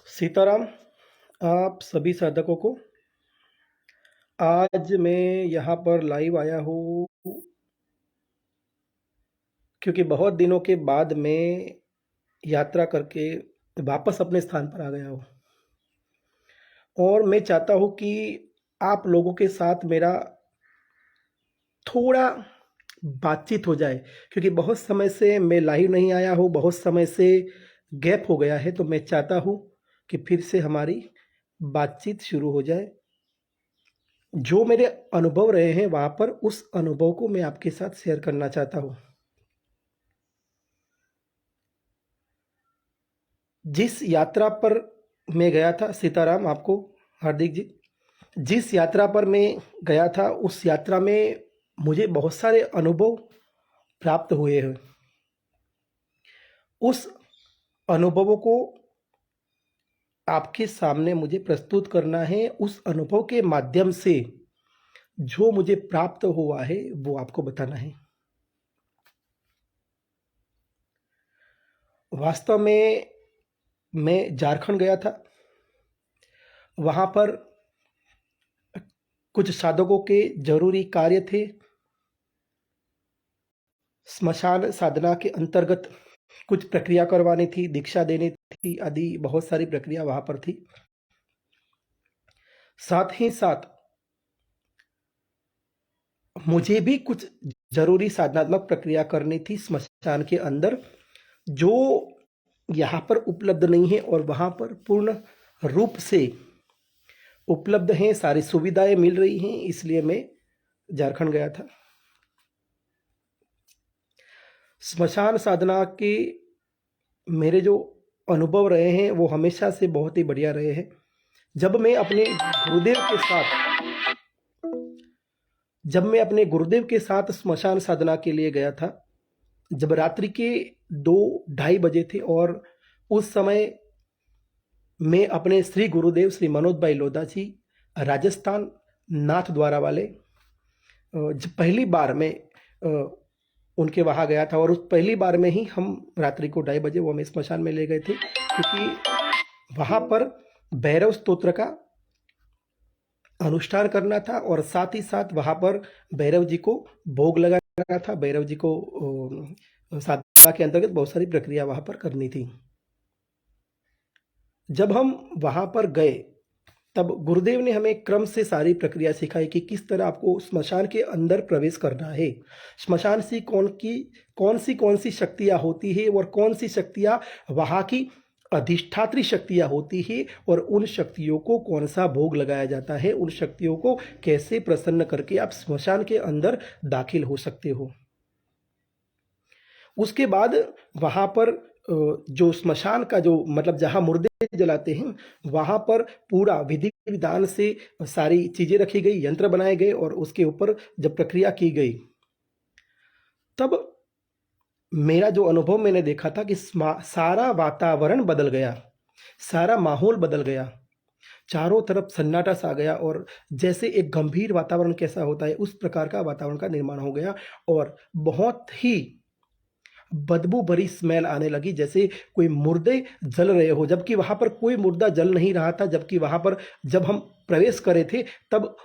सीताराम। आप सभी साधकों को आज मैं यहाँ पर लाइव आया हूँ क्योंकि बहुत दिनों के बाद मैं यात्रा करके वापस अपने स्थान पर आ गया हूँ और मैं चाहता हूँ कि आप लोगों के साथ मेरा थोड़ा बातचीत हो जाए, क्योंकि बहुत समय से मैं लाइव नहीं आया हूँ, बहुत समय से गैप हो गया है। तो मैं चाहता हूँ कि फिर से हमारी बातचीत शुरू हो जाए। जो मेरे अनुभव रहे हैं वहाँ पर, उस अनुभव को मैं आपके साथ शेयर करना चाहता हूँ। जिस यात्रा पर मैं गया था, सीताराम आपको, हार्दिक जी, जिस यात्रा पर मैं गया था उस यात्रा में मुझे बहुत सारे अनुभव प्राप्त हुए हैं। उस अनुभवों को आपके सामने मुझे प्रस्तुत करना है। उस अनुभव के माध्यम से जो मुझे प्राप्त हुआ है वो आपको बताना है। वास्तव में मैं झारखंड गया था। वहाँ पर कुछ साधकों के जरूरी कार्य थे। स्मशान साधना के अंतर्गत कुछ प्रक्रिया करवानी थी, दीक्षा देनी थी, आदि बहुत सारी प्रक्रिया वहाँ पर थी। साथ ही साथ मुझे भी कुछ जरूरी साधनात्मक प्रक्रिया करनी थी स्मशान के अंदर, जो यहाँ पर उपलब्ध नहीं है और वहाँ पर पूर्ण रूप से उपलब्ध हैं, सारी सुविधाएं मिल रही हैं। इसलिए मैं झारखंड गया था। स्मशान साधना के मेरे जो अनुभव रहे हैं वो हमेशा से बहुत ही बढ़िया रहे हैं। जब मैं अपने गुरुदेव के साथ जब मैं अपने गुरुदेव के साथ स्मशान साधना के लिए गया था, जब रात्रि के 2-2:30 बजे थे, और उस समय मैं अपने श्री गुरुदेव श्री मनोज भाई लोधा जी, राजस्थान नाथ द्वारा वाले, जब पहली बार मैं उनके वहाँ गया था, और उस पहली बार में ही हम रात्रि को 2:30 बजे वो हमें स्मशान में ले गए थे, क्योंकि वहाँ पर भैरव स्तोत्र का अनुष्ठान करना था और साथ ही साथ वहाँ पर भैरव जी को भोग लगाना था। भैरव जी को साधना के अंतर्गत बहुत सारी प्रक्रिया वहाँ पर करनी थी। जब हम वहाँ पर गए तब गुरुदेव ने हमें क्रम से सारी प्रक्रिया सिखाई कि किस तरह आपको स्मशान के अंदर प्रवेश करना है, स्मशान से कौन सी शक्तियाँ होती है और कौन सी शक्तियाँ वहाँ की अधिष्ठात्री शक्तियाँ होती है, और उन शक्तियों को कौन सा भोग लगाया जाता है, उन शक्तियों को कैसे प्रसन्न करके आप स्मशान के अंदर दाखिल हो सकते हो। उसके बाद वहाँ पर जो स्मशान का जो मतलब जहाँ मुर्दे जलाते हैं, वहाँ पर पूरा विधि विधान से सारी चीजें रखी गई, यंत्र बनाए गए, और उसके ऊपर जब प्रक्रिया की गई तब मेरा जो अनुभव मैंने देखा था कि सारा वातावरण बदल गया, सारा माहौल बदल गया, चारों तरफ सन्नाटा सा गया, और जैसे एक गंभीर वातावरण कैसा होता है उस प्रकार का वातावरण का निर्माण हो गया, और बहुत ही बदबू भरी स्मेल आने लगी, जैसे कोई मुर्दे जल रहे हो, जबकि वहां पर कोई मुर्दा जल नहीं रहा था। जबकि वहां पर जब हम प्रवेश करे थे तब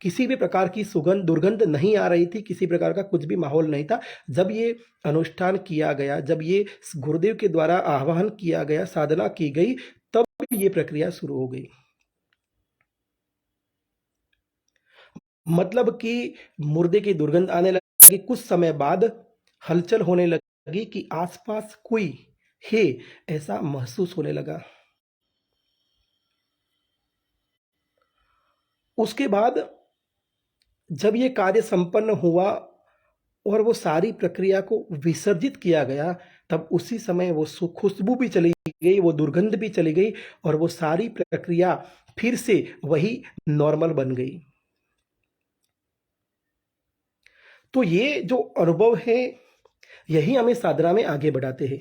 किसी भी प्रकार की सुगंध दुर्गंध नहीं आ रही थी, किसी प्रकार का कुछ भी माहौल नहीं था। जब ये अनुष्ठान किया गया, जब ये गुरुदेव के द्वारा आह्वान किया गया, साधना की गई, तब ये प्रक्रिया शुरू हो गई। मतलब कि मुर्दे की दुर्गंध आने लगी। कुछ समय बाद हलचल होने लगी कि आसपास कोई है, ऐसा महसूस होने लगा। उसके बाद जब ये कार्य संपन्न हुआ और वो सारी प्रक्रिया को विसर्जित किया गया, तब उसी समय वो खुशबू भी चली गई, वो दुर्गंध भी चली गई, और वो सारी प्रक्रिया फिर से वही नॉर्मल बन गई। तो ये जो अनुभव है, यही हमें साधना में आगे बढ़ाते हैं।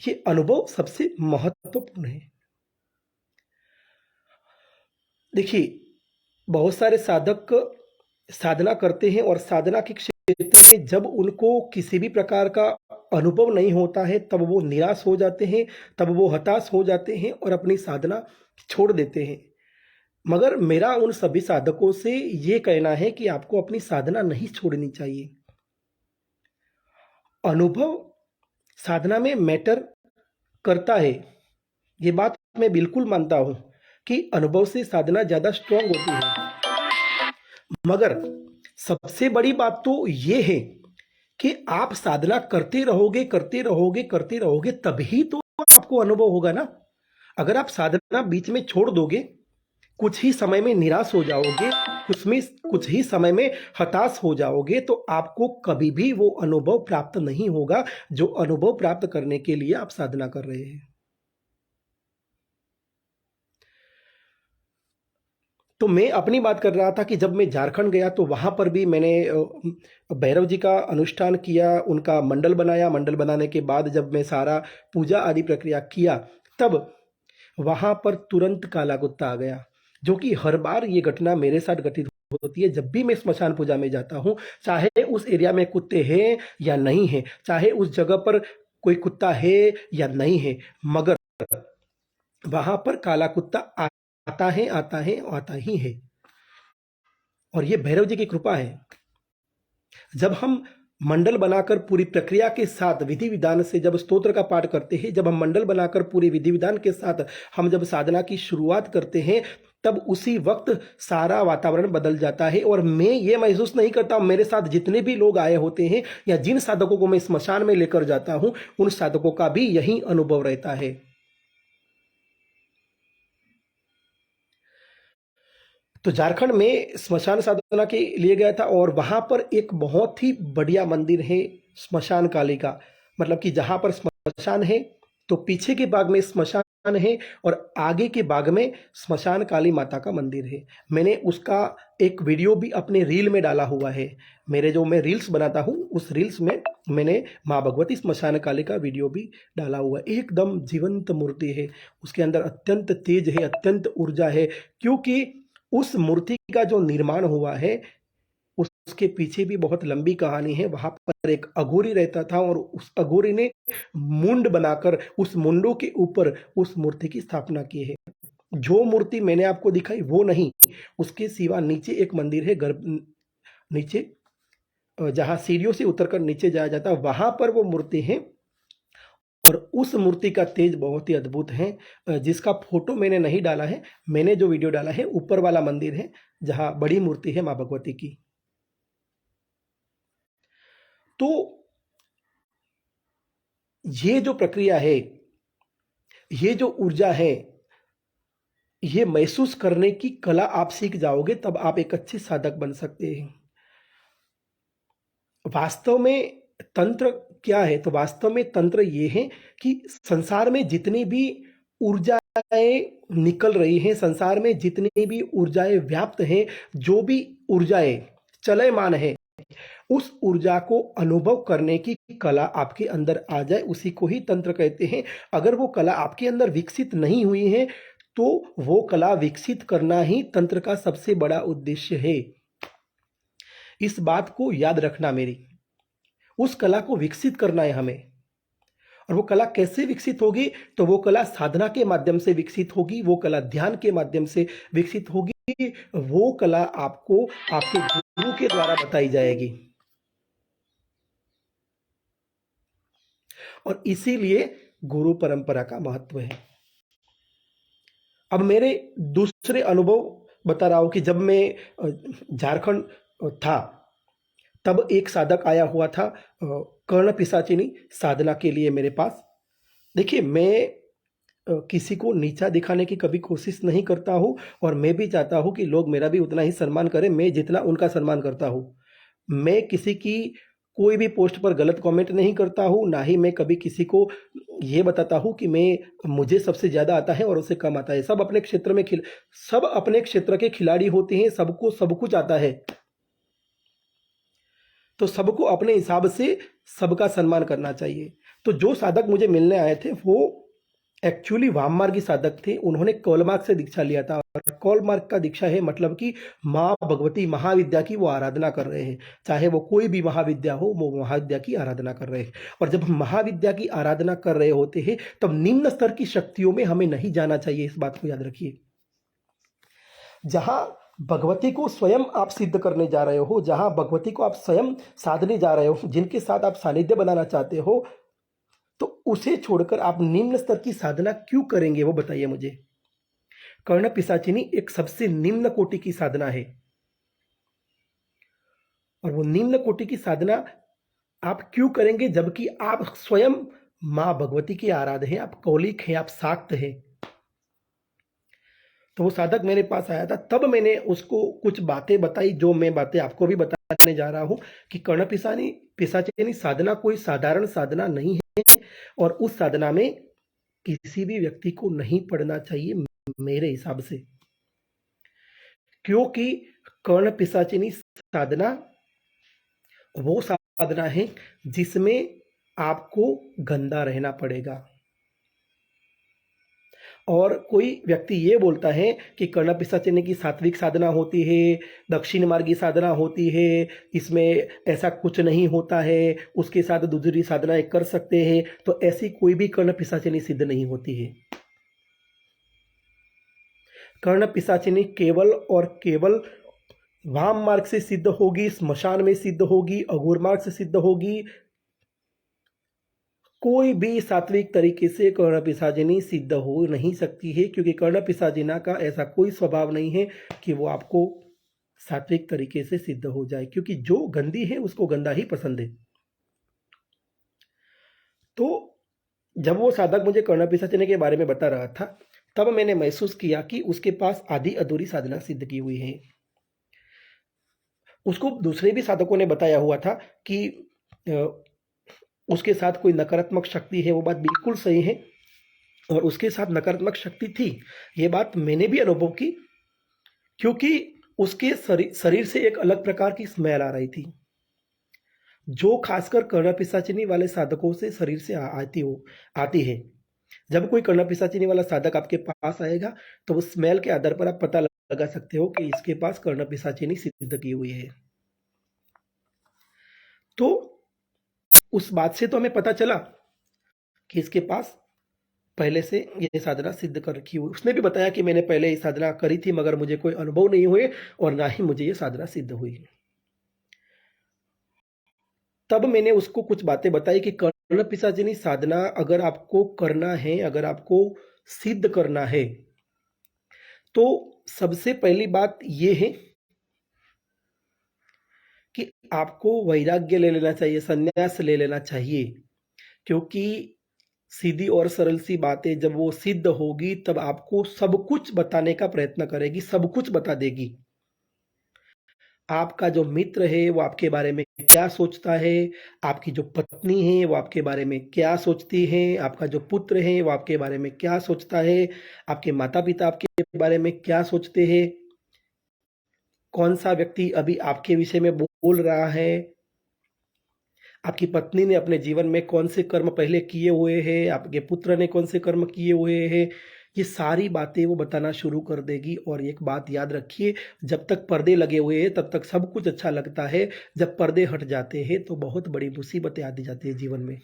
ये अनुभव सबसे महत्वपूर्ण है। देखिए, बहुत सारे साधक साधना करते हैं और साधना के क्षेत्र में जब उनको किसी भी प्रकार का अनुभव नहीं होता है तब वो निराश हो जाते हैं, तब वो हताश हो जाते हैं और अपनी साधना छोड़ देते हैं। मगर मेरा उन सभी साधकों से ये कहना है कि आपको अपनी साधना नहीं छोड़नी चाहिए। अनुभव साधना में मैटर करता है, ये बात मैं बिल्कुल मानता हूं कि अनुभव से साधना ज्यादा स्ट्रांग होती है। मगर सबसे बड़ी बात तो ये है कि आप साधना करते रहोगे करते रहोगे करते रहोगे तभी तो आपको अनुभव होगा ना। अगर आप साधना बीच में छोड़ दोगे, कुछ ही समय में निराश हो जाओगे, कुछ ही समय में हताश हो जाओगे, तो आपको कभी भी वो अनुभव प्राप्त नहीं होगा जो अनुभव प्राप्त करने के लिए आप साधना कर रहे हैं। तो मैं अपनी बात कर रहा था कि जब मैं झारखंड गया तो वहाँ पर भी मैंने भैरव जी का अनुष्ठान किया, उनका मंडल बनाया। मंडल बनाने के बाद जब मैं सारा पूजा आदि प्रक्रिया किया, तब वहाँ पर तुरंत काला कुत्ता आ गया, जो कि हर बार ये घटना मेरे साथ घटित होती है। जब भी मैं स्मशान पूजा में जाता हूँ, चाहे उस एरिया में कुत्ते हैं या नहीं है, चाहे उस जगह पर कोई कुत्ता है या नहीं है, मगर वहां पर काला कुत्ता आता है, आता है, आता ही है। और ये भैरव जी की कृपा है। जब हम मंडल बनाकर पूरी प्रक्रिया के साथ विधि विधान से जब स्तोत्र का पाठ करते हैं, जब हम मंडल बनाकर पूरे विधि विधान के साथ हम जब साधना की शुरुआत करते हैं, तब उसी वक्त सारा वातावरण बदल जाता है। और मैं ये महसूस नहीं करता, मेरे साथ जितने भी लोग आए होते हैं या जिन साधकों को मैं स्मशान में लेकर जाता हूं, उन साधकों का भी यही अनुभव रहता है। तो झारखंड में स्मशान साधना के लिए गया था और वहां पर एक बहुत ही बढ़िया मंदिर है, स्मशान काली का। मतलब कि जहां पर स्मशान है तो पीछे के बाग में स्मशान है और आगे के बाग में स्मशान काली माता का मंदिर है। मैंने उसका एक वीडियो भी अपने रील में डाला हुआ है। मेरे जो मैं रील्स बनाता हूँ उस रील्स में मैंने माँ भगवती स्मशान काली का वीडियो भी डाला हुआ है। एकदम जीवंत मूर्ति है, उसके अंदर अत्यंत तेज है, अत्यंत ऊर्जा है, क्योंकि उस मूर्ति का जो निर्माण हुआ है उसके पीछे भी बहुत लंबी कहानी है। वहां पर एक अघोरी रहता था और उस अघोरी ने मुंड बनाकर उस मुंडों के ऊपर उस मूर्ति की स्थापना की है। जो मूर्ति मैंने आपको दिखाई वो नहीं, उसके सिवा नीचे एक मंदिर है, गर्भ नीचे जहां सीढ़ियों से उतरकर नीचे जाया जाता है, वहां पर वो मूर्ति है। और उस मूर्ति का तेज बहुत ही अद्भुत है, जिसका फोटो मैंने नहीं डाला है। मैंने जो वीडियो डाला है ऊपर वाला मंदिर है जहां बड़ी मूर्ति है मां भगवती की। तो ये जो प्रक्रिया है, ये जो ऊर्जा है, ये महसूस करने की कला आप सीख जाओगे, तब आप एक अच्छे साधक बन सकते हैं। वास्तव में तंत्र क्या है? तो वास्तव में तंत्र ये है कि संसार में जितनी भी ऊर्जाएं निकल रही हैं, संसार में जितनी भी ऊर्जाएं व्याप्त हैं, जो भी ऊर्जाएं चलयमान है, उस ऊर्जा को अनुभव करने की कला आपके अंदर आ जाए, उसी को ही तंत्र कहते हैं। अगर वो कला आपके अंदर विकसित नहीं हुई है, तो वो कला विकसित करना ही तंत्र का सबसे बड़ा उद्देश्य है। इस बात को याद रखना मेरी। उस कला को विकसित करना है हमें। और वो कला कैसे विकसित होगी? तो वो कला साधना के माध्यम से विकसित होगी, वो कला ध्यान के माध्यम से विकसित होगी, वो कला आपको आपके गुरु के द्वारा बताई जाएगी। और इसीलिए गुरु परंपरा का महत्व है। अब मेरे दूसरे अनुभव बता रहा हूं कि जब मैं झारखंड था, तब एक साधक आया हुआ था कर्ण पिशाचिनी साधना के लिए मेरे पास। देखिए, मैं किसी को नीचा दिखाने की कभी कोशिश नहीं करता हूँ और मैं भी चाहता हूँ कि लोग मेरा भी उतना ही सम्मान करें, मैं जितना उनका सम्मान करता हूँ। मैं किसी की कोई भी पोस्ट पर गलत कमेंट नहीं करता हूँ, ना ही मैं कभी किसी को ये बताता हूँ कि मुझे सबसे ज़्यादा आता है और उससे कम आता है। सब अपने क्षेत्र में सब अपने क्षेत्र के खिलाड़ी होते हैं, सबको सब कुछ आता है। तो सबको अपने हिसाब से सबका सम्मान करना चाहिए। तो जो साधक मुझे मिलने आए थे, वो एक्चुअली वाममार्गी साधक थे, उन्होंने कौलमार्ग से दीक्षा लिया था और कौलमार्ग का दीक्षा है मतलब कि माँ भगवती महाविद्या की वो आराधना कर रहे हैं। चाहे वो कोई भी महाविद्या हो, वो महाविद्या की आराधना कर रहे हैं। और जब हम महाविद्या की आराधना कर रहे होते हैं, तब निम्न स्तर की शक्तियों में हमें नहीं जाना चाहिए, इस बात को याद रखिए। जहाँ भगवती को स्वयं आप सिद्ध करने जा रहे हो, जहाँ भगवती को आप स्वयं साधने जा रहे हो, जिनके साथ आप सानिध्य बनाना चाहते हो, तो उसे छोड़कर आप निम्न स्तर की साधना क्यों करेंगे, वो बताइए मुझे। कर्ण पिशाचिनी एक सबसे निम्न कोटि की साधना है और वो निम्न कोटि की साधना आप क्यों करेंगे जबकि आप स्वयं माँ भगवती के आराध्य हैं, आप कौलिक हैं, आप शाक्त हैं। तो वो साधक मेरे पास आया था, तब मैंने उसको कुछ बातें बताई, जो मैं बातें आपको भी बताने जा रहा हूं कि कर्ण पिशाचिनी साधना कोई साधारण साधना नहीं है और उस साधना में किसी भी व्यक्ति को नहीं पढ़ना चाहिए मेरे हिसाब से, क्योंकि कर्ण पिशाचिनी साधना वो साधना है जिसमें आपको गंदा रहना पड़ेगा। और कोई व्यक्ति ये बोलता है कि कर्ण पिशाचिनी की सात्विक साधना होती है, दक्षिण मार्गी साधना होती है, इसमें ऐसा कुछ नहीं होता है, उसके साथ दूसरी साधनाएं कर सकते हैं, तो ऐसी कोई भी कर्ण पिशाचिनी सिद्ध नहीं होती है। कर्ण पिशाचिनी केवल और केवल वाम मार्ग से सिद्ध होगी, स्मशान में सिद्ध होगी, अघोर मार्ग से सिद्ध होगी। कोई भी सात्विक तरीके से कर्ण पिशाचिनी सिद्ध हो नहीं सकती है, क्योंकि कर्ण पिशाचिना का ऐसा कोई स्वभाव नहीं है कि वो आपको सात्विक तरीके से सिद्ध हो जाए, क्योंकि जो गंदी है उसको गंदा ही पसंद है। तो जब वो साधक मुझे कर्ण पिशाचिनी के बारे में बता रहा था, तब मैंने महसूस किया कि उसके पास आधी अधूरी साधना सिद्ध की हुई है। उसको दूसरे भी साधकों ने बताया हुआ था कि उसके साथ कोई नकारात्मक शक्ति है, वो बात बिल्कुल सही है और उसके साथ नकारात्मक शक्ति थी, ये बात मैंने भी अनुभव की, क्योंकि उसके शरीर से एक अलग प्रकार की स्मेल आ रही थी, जो खासकर कर्ण पिशाचिनी वाले साधकों से शरीर से आती है। जब कोई कर्ण पिशाचिनी वाला साधक आपके पास आएगा तो उस स्मेल के आधार पर आप पता लगा सकते हो कि इसके पास कर्ण पिशाचिनी सिद्ध की हुई है। तो उस बात से तो हमें पता चला कि इसके पास पहले से ये साधना सिद्ध कर रखी हुई। उसने भी बताया कि मैंने पहले ये साधना करी थी मगर मुझे कोई अनुभव नहीं हुए और ना ही मुझे ये साधना सिद्ध हुई। तब मैंने उसको कुछ बातें बताई कि कर्ण पिशाचिनी साधना अगर आपको करना है, अगर आपको सिद्ध करना है, तो सबसे पहली बात ये है कि आपको वैराग्य ले लेना चाहिए, संन्यास ले लेना चाहिए, क्योंकि सीधी और सरल सी बातें जब वो सिद्ध होगी तब आपको सब कुछ बताने का प्रयत्न करेगी, सब कुछ बता देगी। आपका जो मित्र है वो आपके बारे में क्या सोचता है, आपकी जो पत्नी है वो आपके बारे में क्या सोचती है, आपका जो पुत्र है वो आपके बारे में क्या सोचता है, आपके माता पिता आपके बारे में क्या सोचते हैं, कौन सा व्यक्ति अभी आपके विषय में बोल रहा है, आपकी पत्नी ने अपने जीवन में कौन से कर्म पहले किए हुए हैं, आपके पुत्र ने कौन से कर्म किए हुए हैं, ये सारी बातें वो बताना शुरू कर देगी। और एक बात याद रखिए, जब तक पर्दे लगे हुए हैं तब तक सब कुछ अच्छा लगता है, जब पर्दे हट जाते हैं तो बहुत बड़ी मुसीबतें आती जाती है जीवन में।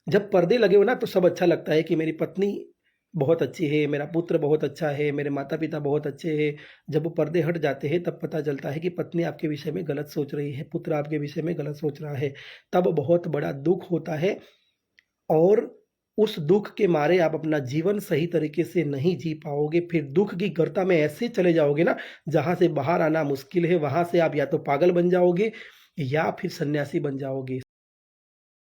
जब पर्दे लगे हो ना तो सब अच्छा लगता है कि मेरी पत्नी बहुत अच्छी है, मेरा पुत्र बहुत अच्छा है, मेरे माता पिता बहुत अच्छे हैं। जब वो पर्दे हट जाते हैं तब पता चलता है कि पत्नी आपके विषय में गलत सोच रही है, पुत्र आपके विषय में गलत सोच रहा है, तब बहुत बड़ा दुख होता है और उस दुख के मारे आप अपना जीवन सही तरीके से नहीं जी पाओगे। फिर दुख की गर्ता में ऐसे चले जाओगे ना, जहाँ से बाहर आना मुश्किल है। वहाँ से आप या तो पागल बन जाओगे या फिर सन्यासी बन जाओगे।